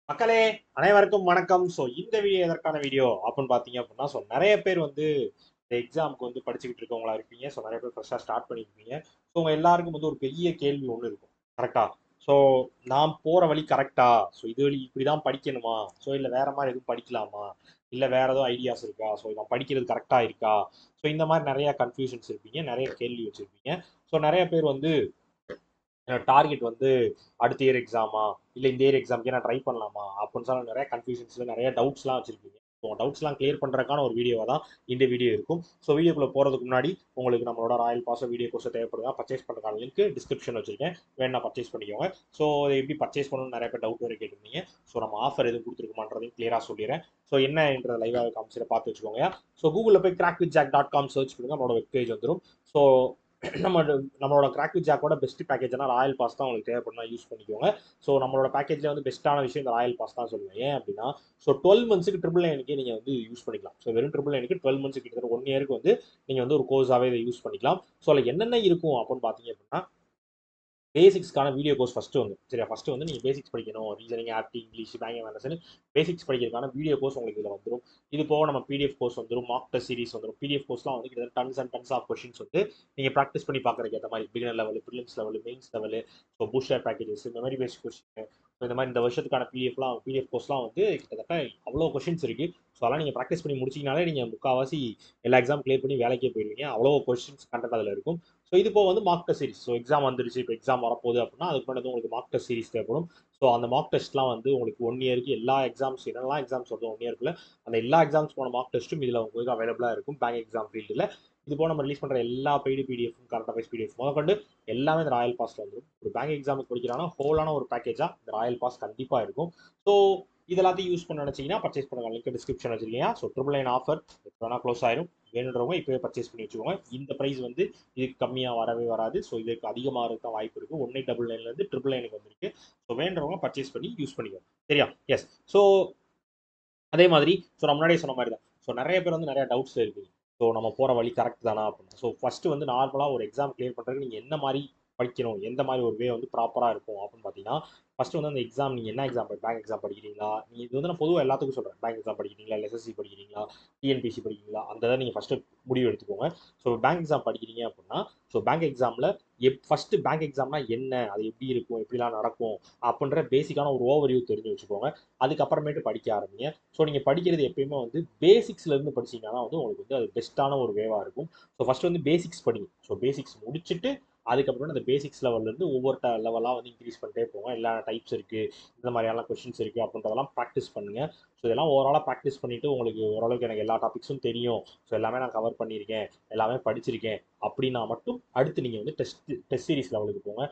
மக்களே, அனைவருக்கும் வணக்கம். இந்த வீடியோ எதற்கான வீடியோ அப்படின்னு பார்த்தீங்க அப்படின்னா, நிறைய பேர் வந்து இந்த எக்ஸாமுக்கு வந்து படிச்சுக்கிட்டு இருக்கவங்களா இருப்பீங்க. நிறைய பேர் ஃப்ரெஷ்ஷாக ஸ்டார்ட் பண்ணியிருப்பீங்க. உங்க எல்லாருக்கும் வந்து ஒரு பெரிய கேள்வி ஒன்று இருக்கும். கரெக்டா? ஸோ நான் போற வழி கரெக்டா? இது வழி இப்படிதான் படிக்கணுமா? இல்லை வேற மாதிரி எதுவும் படிக்கலாமா? இல்லை வேற எதுவும் ஐடியாஸ் இருக்கா? நான் படிக்கிறது கரெக்டா இருக்கா? இந்த மாதிரி நிறைய கன்ஃபியூஷன்ஸ் இருப்பீங்க. நிறைய கேள்வி வச்சிருப்பீங்க. நிறைய பேர் வந்து டார்கெட் வந்து அடுத்த இயர் எக்ஸாமா இல்லை இந்த இயர் எக்ஸாம்க்கு நான் ட்ரை பண்ணலாமா அப்படின்னு சொல்லி நிறைய கன்ஃபியூஷன்ஸில் நிறைய டவுட்ஸ்லாம் வச்சிருப்பீங்க. டவுட்ஸ்லாம் கிளியர் பண்ணுறதுக்கான ஒரு வீடியோ தான் இந்த வீடியோ இருக்கும். வீடியோக்குள்ளே போகிறதுக்கு முன்னாடி உங்களுக்கு நம்மளோட ராயல் பாஸ் வீடியோ கோர்ஸ் தேவைப்படுதா பர்ச்சேஸ் பண்ணுறதுக்கான லிங்க் டிஸ்கிரிப்ஷன் வச்சிருக்கேன். வேணா பர்ச்சேஸ் பண்ணிக்கோங்க. அதை எப்படி பர்ச்சேஸ் பண்ணணும்னு நிறைய பேர் டவுட் வரை கேட்டிருந்தீங்க. நம்ம ஆஃபர் எதுவும் கொடுத்துருக்குமான்றதையும் கிளியராக சொல்லிடுறேன். என்னன்ற லைவாக காமிச்சிட பார்த்து வச்சுக்கோங்க. கூகுளில் போய் crackvithjack.com சர்ச் பண்ணுங்க. நம்மளோட வெப் பேஜ் வந்துடும். ஸோ நம்ம நம்மளோட கிராக் வித் ஜாக்கோட பெஸ்ட் பேக்கேஜ்னா ராயல் பாஸ் தான் உங்களுக்கு தேவைப்படுனா யூஸ் பண்ணிக்கோங்க. நம்மளோட பேக்கேஜ்ல வந்து பெஸ்ட்டான விஷயம் இந்த ராயல் பாஸ் தான் சொல்லுவேன். ஏன் அப்படின்னா 12 மந்த்ஸுக்கு ட்ரிபிள் நைனுக்கே நீங்கள் வந்து யூஸ் பண்ணிக்கலாம். வெறும் ட்ரிபிள் நைனுக்கு 12 மந்த்ஸ் கிட்டத்தட்ட 1 இயருக்கு வந்து நீங்கள் வந்து ஒரு கோர்ஸாகவே இதை யூஸ் பண்ணிக்கலாம். அதில் என்னென்ன இருக்கும் அப்படின்னு பார்த்தீங்க அப்படின்னா பேசிக்ஸ்க்கான வீடியோ கோர்ஸ் ஃபஸ்ட்டு வந்து சரியா ஃபஸ்ட்டு வந்து நீங்கள் பேசிக்ஸ் படிக்கணும். Reasoning, apti, English, banking management basics படிக்கிறதுக்கான வீடியோ கோர்ஸ் உங்களுக்கு இதில் வந்துடும். இது போக நம்ம பிடிஎஃப் கோர்ஸ் வந்துடும், மாக் டெஸ்ட் சீரிஸ் வந்துடும். பிடிஎஃப் கோர்ஸ்லாம் வந்து கிட்டத்தட்ட tons and tons of questions வந்து நீங்கள் ப்ராக்டிஸ் பண்ணி பார்க்குறதுக்கு ஏற்ற மாதிரி beginner level, prelims level, mains level, booster packages இந்த மாதிரி பேசிக் கொஸ்டின் இந்த மாதிரி இந்த வருஷத்துக்கான பிடிஎஃப் கோர்ஸ்லாம் வந்து கிட்டத்தட்ட அவ்வளோ கொஷின்ஸ் இருக்குது. அதெல்லாம் நீங்கள் ப்ராக்டிஸ் பண்ணி முடிச்சிங்கனாலே நீங்கள் முக்கால்வாசி எல்லா எக்ஸாம் கிளியர் பண்ணி வேலைக்கே போயிடுவீங்க. அவ்வளோ கொஸ்டின்ஸ் கண்டென்ட் அதில் இருக்கும். இது போக வந்து மார்க் டெஸ்ட் சீரிஸ். எக்ஸாம் வந்துருச்சு, இப்போ எக்ஸாம் வரப்போகுது அப்படின்னா அதுக்கு முன்னாடி உங்களுக்கு மார்க் டெஸ்ட் சீரிஸ் தேவைப்படும். அந்த மார்க் டெஸ்ட்லாம் வந்து உங்களுக்கு 1 இயருக்கு எல்லா எக்ஸாம்ஸ் என்னெல்லாம் எக்ஸாம்ஸ் வருது 1 இயர்க்குள்ள அந்த எல்லா எக்ஸாம்ஸ் போன மார்க் டெஸ்ட்டும் இதில் உங்களுக்கு அவைலபிளாக இருக்கும் பேங்க் எக்ஸாம் ஃபீல்டில். இது போக நம்ம ரிலீஸ் பண்ணுற எல்லா paid PDF, current affairs PDF முதற்கொண்டு எல்லாமே இந்த ராயல் பாஸ்ல வந்துடும். ஒரு பேங்க் எக்ஸாமுக்கு படிக்கிறாங்கன்னா ஹோலான ஒரு பேக்கேஜாக இந்த ராயல் பாஸ் கண்டிப்பாக இருக்கும். ஸோ இதெல்லாத்தையும் யூஸ் பண்ண நினச்சிங்கன்னா பர்ச்சேஸ் பண்ணுங்க. லிங்க் டிஸ்கிரிப்ஷன் வச்சிருக்கீங்க. ட்ரிபிள் நைன் ஆஃபர் வேணா க்ளோஸ் ஆயிரும். வேணுன்றவங்க இப்போவே பர்ச்சேஸ் பண்ணி வச்சுக்கோங்க. இந்த ப்ரைஸ் வந்து இதுக்கு கம்மியாக வரவே வராது. இதுக்கு அதிகமாக இருக்க வாய்ப்பு இருக்குது. 1899 ட்ரிபிள் நைனுக்கு வந்துருக்கு. வேண்டுறவங்க பர்ச்சேஸ் பண்ணி யூஸ் பண்ணிக்கோங்க. சரியா? எஸ். அதே மாதிரி நான் முன்னாடியே சொன்ன மாதிரி தான். நிறைய பேர் வந்து நிறைய டவுட்ஸ் இருக்குது. நம்ம போகிற வழி கரெக்ட் தானா அப்படின்னு. ஃபஸ்ட்டு வந்து நார்மலாக ஒரு எக்ஸாம் கிளியர் பண்ணுறதுக்கு நீங்கள் என்ன மாதிரி படிக்கணும், எந்த மாதிரி ஒரு வே வந்து ப்ராப்பராக இருக்கும் அப்படின்னு பார்த்தீங்கன்னா ஃபஸ்ட்டு வந்து அந்த எக்ஸாம் நீங்கள் என்ன எக்ஸாம் பேங்க் எக்ஸாம் படிக்கிறீங்களா, நீங்கள் இது வந்து நான் பொதுவாக எல்லாத்துக்கும் சொல்கிறேன். பேங்க் எக்ஸாம் படிக்கிறீங்களா, எஸ்எஸ்சி படிக்கிறீங்களா, டிஎன்பிசி படிக்கிறீங்களா, அந்த இதை நீங்கள் ஃபஸ்ட்டு முடிவு எடுத்துக்கோங்க. பேங்க் எக்ஸாம் படிக்கிறீங்க அப்படின்னா பேங்க் எக்ஸாமில் ஃபஸ்ட்டு பேங்க் எக்ஸாம்னா என்ன, அது எப்படி இருக்கும், எப்படிலாம் நடக்கும் அப்படின்ற பேசிக்கான ஒரு ஓவர்வியூ தெரிஞ்சு வச்சுக்கோங்க. அதுக்கப்புறமேட்டு படிக்க ஆரம்பிங்க. நீங்கள் படிக்கிறது எப்பயுமே வந்து பேசிக்ஸ்லேருந்து படிச்சிங்கன்னா வந்து உங்களுக்கு வந்து அது பெஸ்ட்டான ஒரு வேவாக இருக்கும். ஃபஸ்ட்டு வந்து பேசிக்ஸ் படிங்க. பேசிக்ஸ் முடிச்சுட்டு அதுக்கப்புறம் அந்த பேசிக்ஸ் லெவல்லேருந்து ஒவ்வொரு லெவலாக வந்து இன்க்ரீஸ் பண்ணிட்டே போங்க. எல்லா டைப்ஸ் இருக்குது, இந்த மாதிரியான கொஷின்ஸ் இருக்குது அப்படின்றதெல்லாம் ப்ராக்டிஸ் பண்ணுங்கள். இதெல்லாம் ஓவராலாக ப்ராக்டிஸ் பண்ணிவிட்டு உங்களுக்கு ஓரளவுக்கு எனக்கு எல்லா டாபிக்ஸும் தெரியும், எல்லாமே நான் கவர் பண்ணியிருக்கேன், எல்லாமே படிச்சிருக்கேன் அப்படின்னா மட்டும் அடுத்து நீங்கள் வந்து டெஸ்ட் சீரிஸ் லெவலுக்கு போங்க.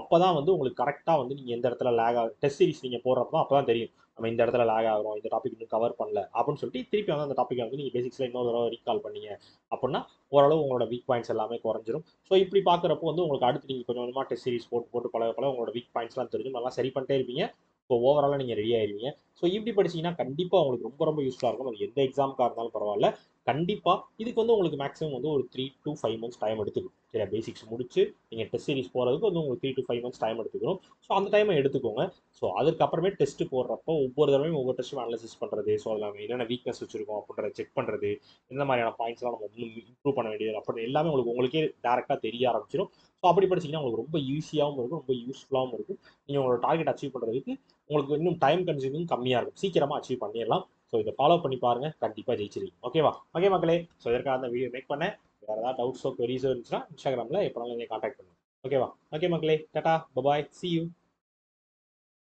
அப்போ தான் வந்து உங்களுக்கு கரெக்டாக வந்து நீங்கள் எந்த இடத்துல லேக் ஆகும் டெஸ்ட் சீரிஸ் நீங்கள் போடுறப்போ அப்போ தான் தெரியும் நம்ம இந்த இடத்துல லேக் ஆகிறோம், இந்த டாபிக் இன்னும் கவர் பண்ணல அப்படின்னு சொல்லிட்டு திருப்பி வந்து அந்த டாப்பிக்கை வந்து நீங்கள் பேசிக்ஸில் இன்னொரு தடவை ரீகால் பண்ணீங்க அப்படின்னா ஓரளவு உங்களோட வீக் பாயிண்ட்ஸ் எல்லாமே குறைஞ்சிரும். இப்படி பார்க்குறப்போ வந்து உங்களுக்கு அடுத்து நீங்கள் கொஞ்சம் கொஞ்சமாக டெஸ்ட் சீரிஸ் போட்டு போட்டு பல உங்களோட வீக் பாயிண்ட்ஸ்லாம் தெரிஞ்சு நல்லா சரி பண்ணிட்டே இருப்பீங்க. ஓவராலாக நீங்கள் ரெடி ஆயிருவீங்க. இப்படி படிச்சீங்கன்னா கண்டிப்பாக உங்களுக்கு ரொம்ப ரொம்ப யூஸ்ஃபுல்லாக இருக்கும். அது எந்த எக்ஸாமுக்காக இருந்தாலும் பரவாயில்ல. கண்டிப்பாக இதுக்கு வந்து உங்களுக்கு மேக்ஸிமம் வந்து ஒரு 3 to 5 மந்த்ஸ் டைம் எடுத்துக்கும். சரியா? பேசிக்ஸ் முடிச்சு நீங்கள் டெஸ்ட் சீரிஸ் போகிறதுக்கு வந்து உங்களுக்கு 3 to 5 மந்த்ஸ் டைம் எடுத்துக்கணும். அந்த டைமை எடுத்துக்கோங்க. அதுக்கப்புறமே டெஸ்ட் போடுறப்போ ஒவ்வொரு தடவையும் ஒவ்வொரு டெஸ்ட்டும் அனலைசிஸ் பண்ணுறது, அதில் நம்ம என்னென்ன வீக்னஸ் வச்சிருக்கோம் அப்படின்றத செக் பண்ணுறது, எந்த மாதிரியான பாயிண்ட்ஸ்லாம் நம்ம இன்னும் இம்ப்ரூவ் பண்ண வேண்டியது அப்படின்னு எல்லாமே உங்களுக்கே டேரெக்டாக தெரிய ஆரம்பிச்சிடும். அப்படி படிச்சிங்கன்னா உங்களுக்கு ரொம்ப ஈஸியாகவும் இருக்கும், ரொம்ப யூஸ்ஃபுல்லாகவும் இருக்கும். நீங்கள் உங்களோட டார்கெட் அச்சீவ் பண்ணுறதுக்கு உங்களுக்கு இன்னும் டைம் கன்சியூமிங் கம்மியாக இருக்கும். சீக்கிரமாக அச்சீவ் பண்ணிடலாம். இதை ஃபாலோ பண்ணி பாருங்கள். கண்டிப்பாக ஜெயிச்சிருக்கீங்க. ஓகேவா? ஓகே மக்களே. இதற்காக அந்த வீடியோ மேக் பண்ணேன். வேறு ஏதாவது டவுட்ஸோ, queries இருந்துச்சுன்னா இன்ஸ்டாகிராமில் எப்போனாலும் நீங்கள் கான்டாக்ட் பண்ணுங்கள். ஓகேவா? ஓகே மக்களே. Tata, bye bye, see you.